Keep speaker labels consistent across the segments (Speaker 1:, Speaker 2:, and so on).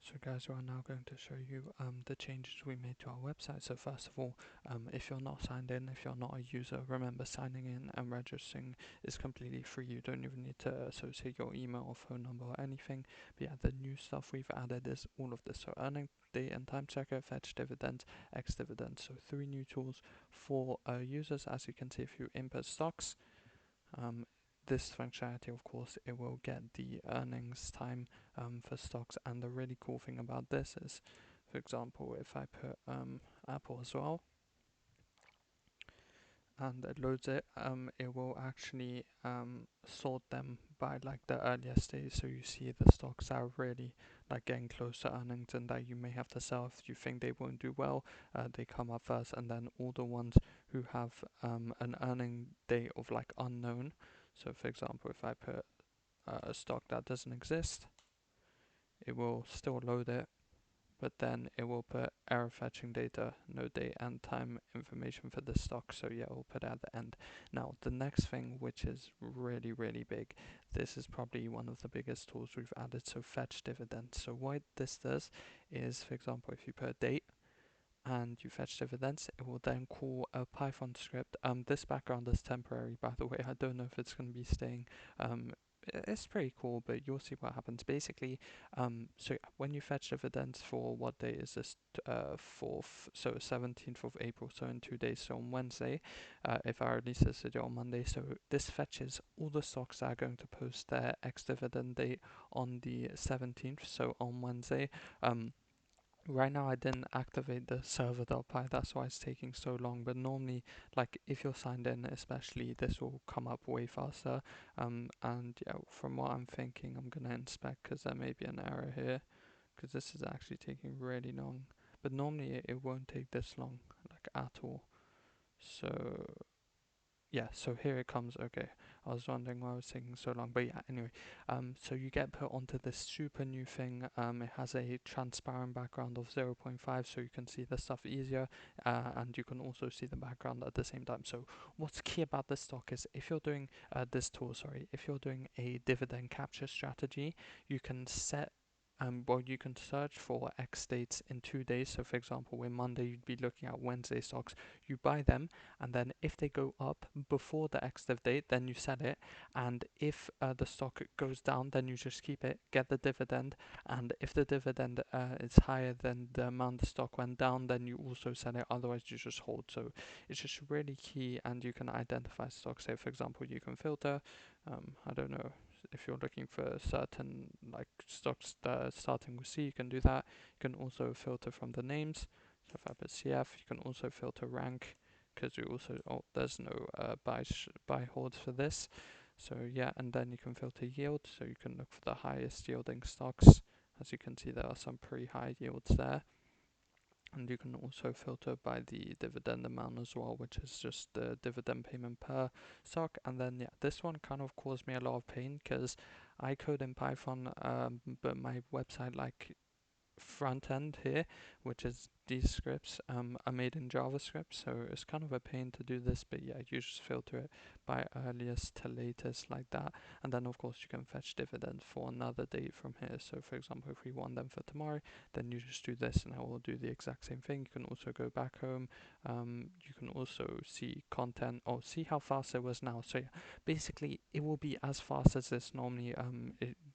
Speaker 1: So guys, we're now going to show you the changes we made to our website. So first of all, if you're not signed in, if you're not a user, remember signing in and registering is completely free. You don't even need to associate your email or phone number or anything. But yeah, the new stuff we've added is all of this. So earning date and time checker, fetch dividends, X dividends. So 3 new tools for users. As you can see, if you input stocks, this functionality, of course, it will get the earnings time for stocks. And the really cool thing about this is, for example, if I put Apple as well and it loads it, it will actually sort them by like the earliest days. So you see the stocks that are really like getting close to earnings and that you may have to sell if you think they won't do well. They come up first, and then all the ones who have an earning date of like unknown. So for example, if I put a stock that doesn't exist, it will still load it, but then it will put error fetching data, no date and time information for this stock. So yeah, we'll put it at the end. Now the next thing, which is really, really big, this is probably one of the biggest tools we've added. So fetch dividends. So what this does is, for example, if you put a date and you fetch dividends, it will then call a Python script. This background is temporary, by the way. I don't know if it's going to be staying. It's pretty cool, but you'll see what happens. Basically, so when you fetch dividends for what day is this? 4th, so 17th of April, so in 2 days, so on Wednesday, if I release this video on Monday, so this fetches all the stocks that are going to post their ex-dividend date on the 17th, so on Wednesday. Right now I didn't activate the server.py, that's why it's taking so long, but normally, like if you're signed in especially, this will come up way faster. And yeah, from what I'm thinking, I'm gonna inspect because there may be an error here, because this is actually taking really long, but normally it won't take this long, like at all. So yeah, so here it comes. Okay, I was wondering why I was taking so long, but yeah, anyway, so you get put onto this super new thing. It has a transparent background of 0.5, so you can see the stuff easier, and you can also see the background at the same time. So what's key about this stock is if you're doing this tool, sorry, if you're doing a dividend capture strategy, you can set well, you can search for X dates in 2 days. So, for example, when Monday you'd be looking at Wednesday stocks, you buy them, and then if they go up before the ex-div date, then you sell it, and if the stock goes down, then you just keep it, get the dividend, and if the dividend is higher than the amount the stock went down, then you also sell it, otherwise you just hold. So it's just really key, and you can identify stocks. Say, for example, you can filter, I don't know, if you're looking for certain like stocks that are starting with C, you can do that. You can also filter from the names. So if I put CF, you can also filter rank, because we also, there's no buy holds for this. So yeah, and then you can filter yield, so you can look for the highest yielding stocks. As you can see, there are some pretty high yields there. And you can also filter by the dividend amount as well, which is just the dividend payment per stock. And then yeah, this one kind of caused me a lot of pain because I code in Python, but my website like front end here, which is these scripts, are made in JavaScript, so it's kind of a pain to do this, but yeah, you just filter it by earliest to latest like that, and then of course you can fetch dividends for another date from here. So for example, if we want them for tomorrow, then you just do this and I will do the exact same thing. You can also go back home, you can also see content or see how fast it was now. So yeah, basically it will be as fast as this normally.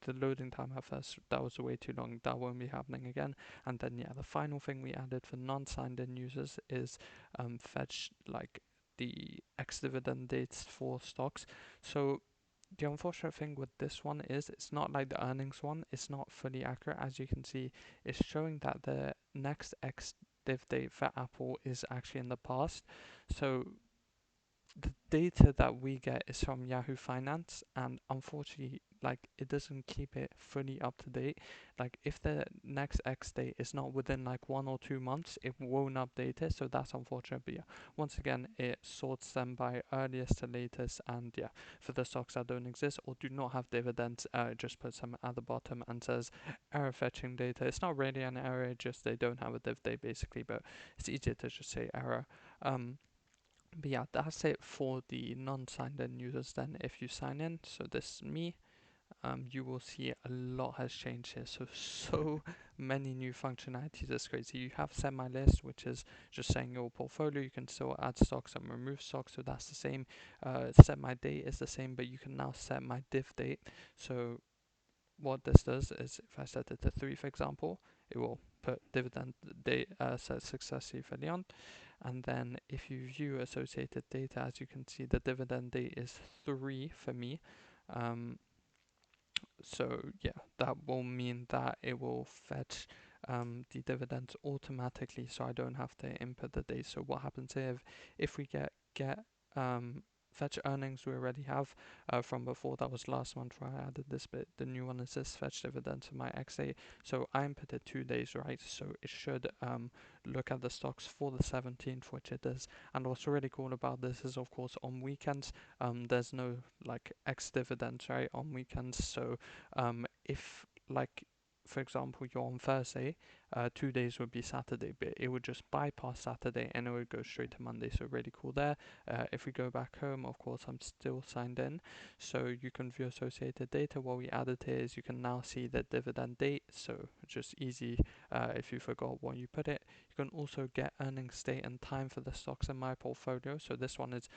Speaker 1: The loading time at first, that was way too long, that won't be happening again. And then yeah, the final thing we added for non-signed in users is fetch like the ex-dividend dates for stocks. So the unfortunate thing with this one is it's not like the earnings one, it's not fully accurate. As you can see, it's showing that the next ex-div date for Apple is actually in the past. So the data that we get is from Yahoo Finance, and unfortunately, like it doesn't keep it fully up to date. Like if the next X date is not within like 1 or 2 months, it won't update it. So that's unfortunate. But yeah, once again, it sorts them by earliest to latest, and yeah, for the stocks that don't exist or do not have dividends, it just puts them at the bottom and says error fetching data. It's not really an error, just they don't have a div date basically, but it's easier to just say error. But yeah, that's it for the non-signed in users. Then if you sign in, so this is me, you will see a lot has changed here. So many new functionalities. It's crazy. You have set my list, which is just saying your portfolio. You can still add stocks and remove stocks, so that's the same. Set my date is the same, but you can now set my div date. So what this does is, if I set it to 3, for example, it will put dividend date set successfully for Leon. And then if you view associated data, as you can see, the dividend date is 3 for me. So yeah, that will mean that it will fetch the dividends automatically, so I don't have to input the date. So what happens if we get fetch earnings we already have from before, that was last month where I added this bit. The new one is this fetch dividend to my XA. So I inputted 2 days, right? So it should look at the stocks for the 17th, which it is. And what's really cool about this is, of course, on weekends, there's no like X dividends, right, on weekends. So if, like, for example, you're on Thursday, 2 days would be Saturday, but it would just bypass Saturday and it would go straight to Monday. So really cool there. If we go back home, of course, I'm still signed in, so you can view associated data. What we added here is you can now see the dividend date, so just easy if you forgot what you put it. You can also get earnings date and time for the stocks in my portfolio. So this one is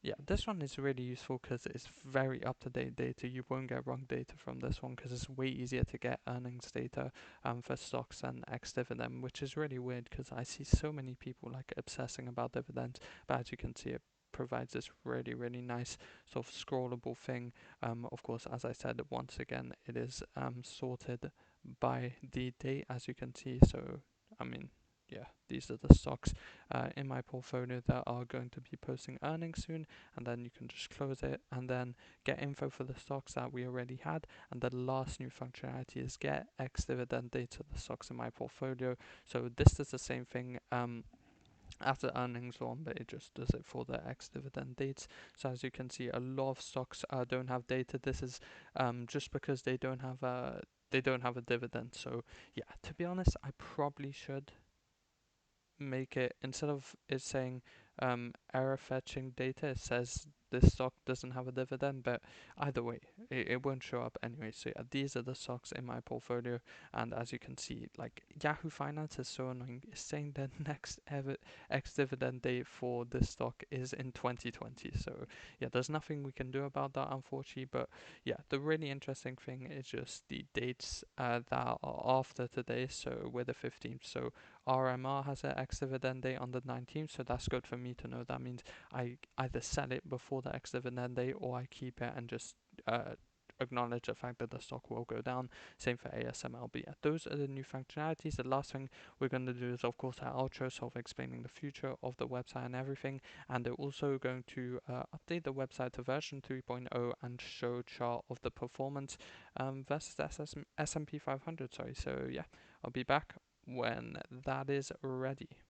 Speaker 1: yeah, this one is really useful because it's very up-to-date data. You won't get wrong data from this one because it's way easier to get earnings data for stocks and ex-dividend, which is really weird because I see so many people like obsessing about dividends, but as you can see, it provides this really, really nice sort of scrollable thing. Of course, as I said, once again, it is sorted by the date, as you can see. So, I mean, yeah, these are the stocks in my portfolio that are going to be posting earnings soon, and then you can just close it and then get info for the stocks that we already had. And the last new functionality is get ex dividend data of the stocks in my portfolio. So this is the same thing as the earnings one, but it just does it for the ex dividend dates. So as you can see, a lot of stocks don't have data. This is just because they don't have a dividend. So yeah, to be honest, I probably should make it, instead of it saying error fetching data, it says this stock doesn't have a dividend, but either way it won't show up anyway. So yeah, these are the stocks in my portfolio, and as you can see, like, Yahoo Finance is so annoying. It's saying the next ever ex dividend date for this stock is in 2020. So yeah, there's nothing we can do about that, unfortunately. But yeah, the really interesting thing is just the dates that are after today. So we're the 15th, so RMR has an ex-dividend date on the 19th, so that's good for me to know. That means I either sell it before the ex-dividend date or I keep it and just acknowledge the fact that the stock will go down. Same for ASML. But yeah, those are the new functionalities. The last thing we're going to do is, of course, our outro, sort of explaining the future of the website and everything. And they're also going to update the website to version 3.0 and show chart of the performance versus S&P 500. Sorry. So yeah, I'll be back when that is ready.